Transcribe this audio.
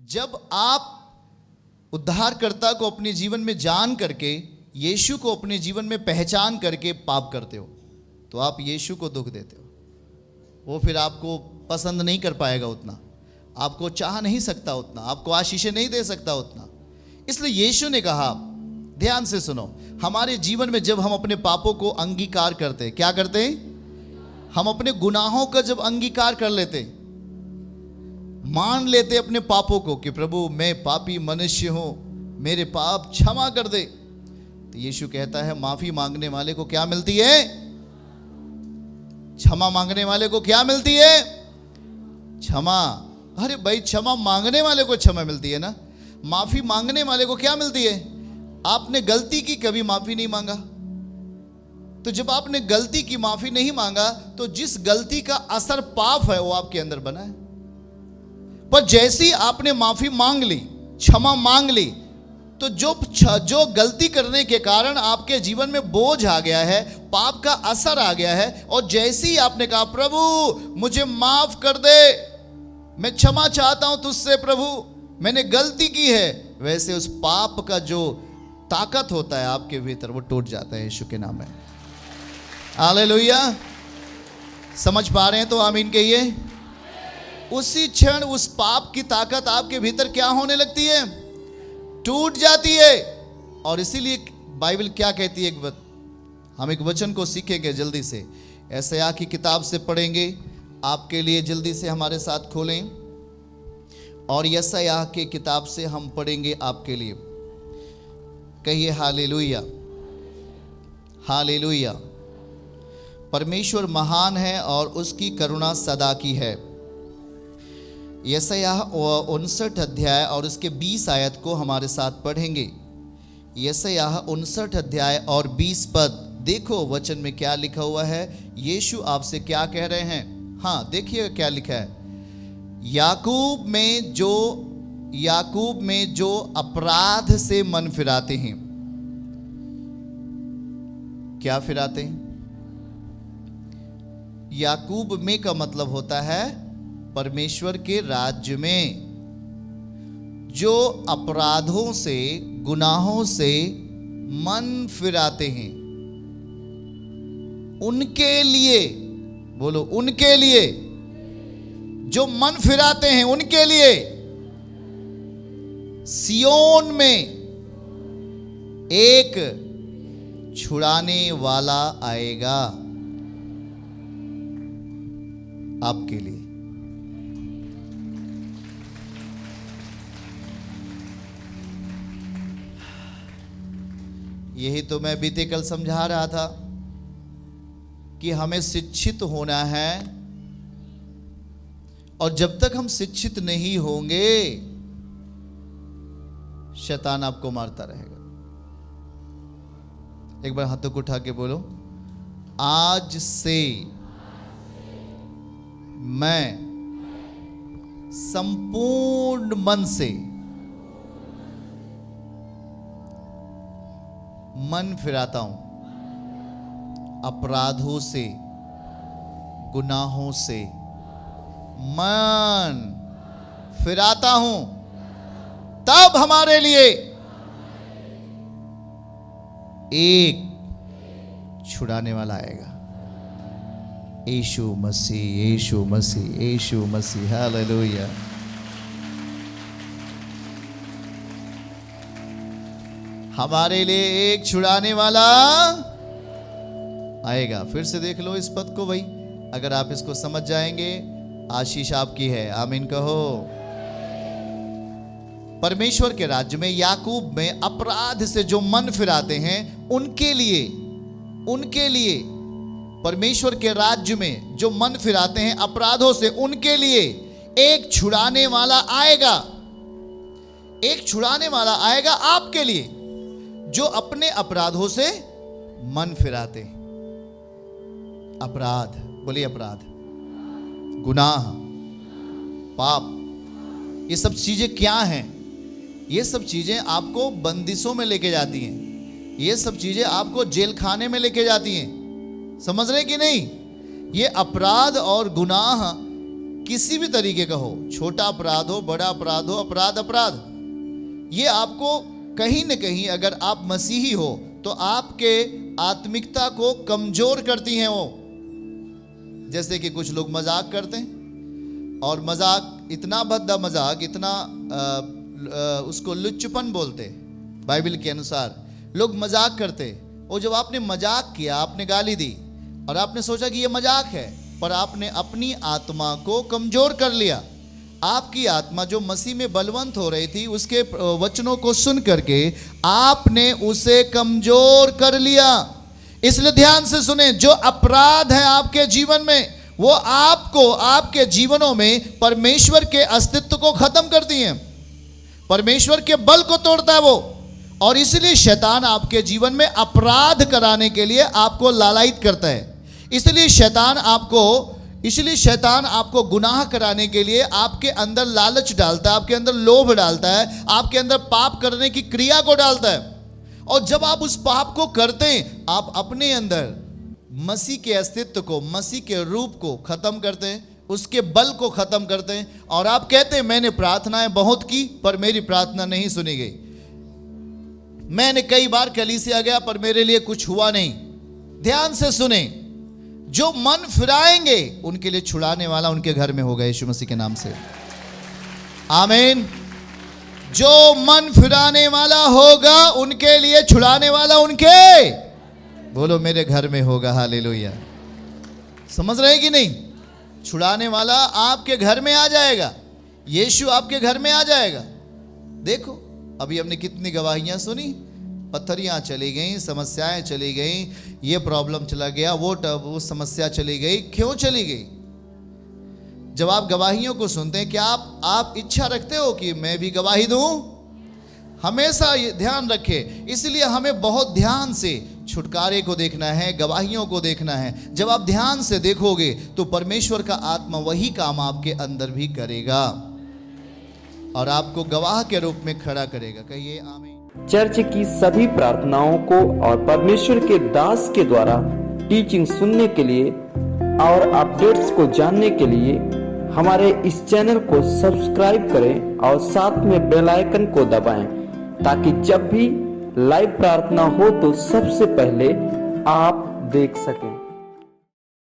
जब आप उद्धारकर्ता को अपने जीवन में जान करके, यीशु को अपने जीवन में पहचान करके पाप करते हो, तो आप यीशु को दुख देते हो। वो फिर आपको पसंद नहीं कर पाएगा उतना, आपको चाह नहीं सकता उतना, आपको आशीषें नहीं दे सकता उतना। इसलिए यीशु ने कहा, ध्यान से सुनो, हमारे जीवन में जब हम अपने पापों को अंगीकार करते, क्या करते? हम अपने गुनाहों का जब अंगीकार कर लेते, मान लेते अपने पापों को कि प्रभु मैं पापी मनुष्य हूं, मेरे पाप क्षमा कर दे, तो यीशु कहता है माफी मांगने वाले को क्या मिलती है? क्षमा मांगने वाले को क्या मिलती है? क्षमा। अरे भाई, क्षमा मांगने वाले को क्षमा मिलती है ना, माफी मांगने वाले को क्या मिलती है? आपने गलती की, कभी माफी नहीं मांगा, तो जब आपने गलती की माफी नहीं मांगा, तो जिस गलती का असर पाप है वो आपके अंदर बना है। पर जैसी आपने माफी मांग ली, क्षमा मांग ली, तो जो गलती करने के कारण आपके जीवन में बोझ आ गया है, पाप का असर आ गया है, और जैसे ही आपने कहा प्रभु मुझे माफ कर दे, मैं क्षमा चाहता हूं तुझसे प्रभु, मैंने गलती की है, वैसे उस पाप का जो ताकत होता है आपके भीतर वो टूट जाता है यीशु के नाम में। हालेलुया। समझ पा रहे हैं तो आमीन कहिए। उसी क्षण उस पाप की ताकत आपके भीतर क्या होने लगती है? टूट जाती है। और इसीलिए बाइबल क्या कहती है, हम एक वचन को सीखेंगे जल्दी से, यशायाह की किताब से पढ़ेंगे आपके लिए, जल्दी से हमारे साथ खोलें, और यशायाह के किताब से हम पढ़ेंगे आपके लिए। कहिए हालेलुया, हालेलुया। परमेश्वर महान है और उसकी करुणा सदा की है। यशायाह 59 अध्याय और उसके 20 आयत को हमारे साथ पढ़ेंगे। यशायाह 59 अध्याय और 20 पद, देखो वचन में क्या लिखा हुआ है, यीशु आपसे क्या कह रहे हैं। हाँ, देखिए क्या लिखा है, याकूब में जो अपराध से मन फिराते हैं। क्या फिराते हैं? याकूब में का मतलब होता है परमेश्वर के राज्य में, जो अपराधों से, गुनाहों से मन फिराते हैं, उनके लिए, बोलो उनके लिए, जो मन फिराते हैं उनके लिए सियोन में एक छुड़ाने वाला आएगा। आपके लिए यही तो मैं बीते कल समझा रहा था कि हमें शिक्षित होना है, और जब तक हम शिक्षित नहीं होंगे शैतान आपको मारता रहेगा। एक बार हाथों को उठा के बोलो, आज से मैं संपूर्ण मन से मन फिराता हूं, अपराधों से, गुनाहों से मन फिराता हूं, तब हमारे लिए एक छुड़ाने वाला आएगा। यीशु मसीह, यीशु मसीह, यीशु मसीह। हालेलुया। हमारे लिए एक छुड़ाने वाला आएगा। फिर से देख लो इस पद को भाई, अगर आप इसको समझ जाएंगे आशीष आपकी है। आमीन कहो। परमेश्वर के राज्य में, याकूब में अपराध से जो मन फिराते हैं उनके लिए परमेश्वर के राज्य में जो मन फिराते हैं अपराधों से, उनके लिए एक छुड़ाने वाला आएगा। एक छुड़ाने वाला आएगा आपके लिए, जो अपने अपराधों से मन फिराते हैं। अपराध, बोलिए अपराध, गुनाह, पाप, ये सब चीजें क्या हैं? ये सब चीजें आपको बंदिशों में लेके जाती हैं। ये सब चीजें आपको जेल खाने में लेके जाती हैं। समझ रहे कि नहीं? ये अपराध और गुनाह किसी भी तरीके का हो, छोटा अपराध हो, बड़ा अपराध हो, अपराध, ये आपको कहीं न कहीं अगर आप मसीही हो तो आपके आत्मिकता को कमजोर करती हैं वो। जैसे कि कुछ लोग मजाक करते हैं, और मजाक इतना भद्दा मजाक, इतना उसको लुच्चपन बोलते, बाइबल के अनुसार लोग मजाक करते। और जब आपने मजाक किया, आपने गाली दी और आपने सोचा कि ये मजाक है, पर आपने अपनी आत्मा को कमजोर कर लिया। आपकी आत्मा जो मसीह में बलवंत हो रही थी, उसके वचनों को सुन करके आपने उसे कमजोर कर लिया। इसलिए ध्यान से सुने, जो अपराध है आपके जीवन में, वो आपको, आपके जीवनों में परमेश्वर के अस्तित्व को खत्म करती हैं, परमेश्वर के बल को तोड़ता है वो। और इसलिए शैतान आपके जीवन में अपराध कराने के लिए आपको लालायित करता है। इसलिए शैतान आपको गुनाह कराने के लिए आपके अंदर लालच डालता है, आपके अंदर लोभ डालता है, आपके अंदर पाप करने की क्रिया को डालता है। और जब आप उस पाप को करते हैं, आप अपने अंदर मसीह के अस्तित्व को, मसीह के रूप को खत्म करते हैं, उसके बल को खत्म करते हैं। और आप कहते हैं मैंने प्रार्थनाएं बहुत की पर मेरी प्रार्थना नहीं सुनी गई, मैंने कई बार कलीसिया गया पर मेरे लिए कुछ हुआ नहीं। ध्यान से सुने, जो मन फिराएंगे उनके लिए छुड़ाने वाला उनके घर में होगा, यीशु मसीह के नाम से, आमीन। जो मन फिराने वाला होगा उनके लिए छुड़ाने वाला उनके, बोलो मेरे घर में होगा, हालेलुया। समझ रहे कि नहीं? छुड़ाने वाला आपके घर में आ जाएगा, यीशु आपके घर में आ जाएगा। देखो अभी हमने कितनी गवाहियां सुनी, पत्थरियां चली गई, समस्याएं चली गई, ये प्रॉब्लम चला गया, वो समस्या चली गई। क्यों चली गई? जब आप गवाहियों को सुनते हैं, क्या आप इच्छा रखते हो कि मैं भी गवाही दूं? हमेशा ये ध्यान रखें। इसलिए हमें बहुत ध्यान से छुटकारे को देखना है, गवाहियों को देखना है। जब आप ध्यान से देखोगे तो परमेश्वर का आत्मा वही काम आपके अंदर भी करेगा और आपको गवाह के रूप में खड़ा करेगा। कहिए आमीन। चर्च की सभी प्रार्थनाओं को और परमेश्वर के दास के द्वारा टीचिंग सुनने के लिए और अपडेट्स को जानने के लिए हमारे इस चैनल को सब्सक्राइब करें और साथ में बेल आइकन को दबाएं, ताकि जब भी लाइव प्रार्थना हो तो सबसे पहले आप देख सकें।